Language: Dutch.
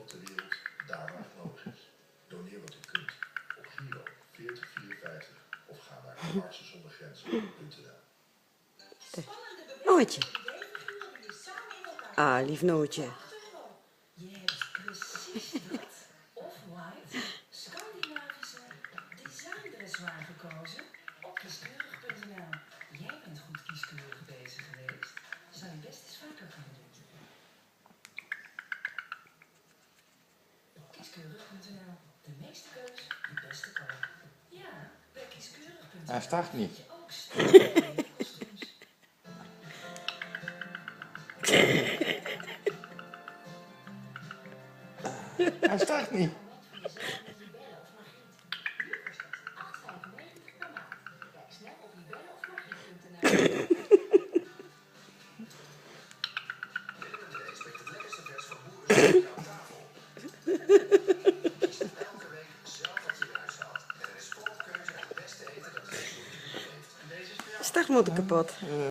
op de wereld, daar waar het nodig is. Doneer wat u kunt op Giro 4054 of ga naar artsenzondergrenzen.nl. Noortje. Ah, lief Noortje. Je hebt precies dat, Off-White, Scandinavische designdressoir gekozen op kieskeurig.nl. Jij bent goed kieskeurig bezig geweest. Zou je best eens vaker kunnen doen. Op kieskeurig.nl. De meeste keus, de beste koop. Ja, bij kieskeurig.nl. Hij start niet. Vind je ook stijl kostuums. Hij start niet. Startmotor kapot.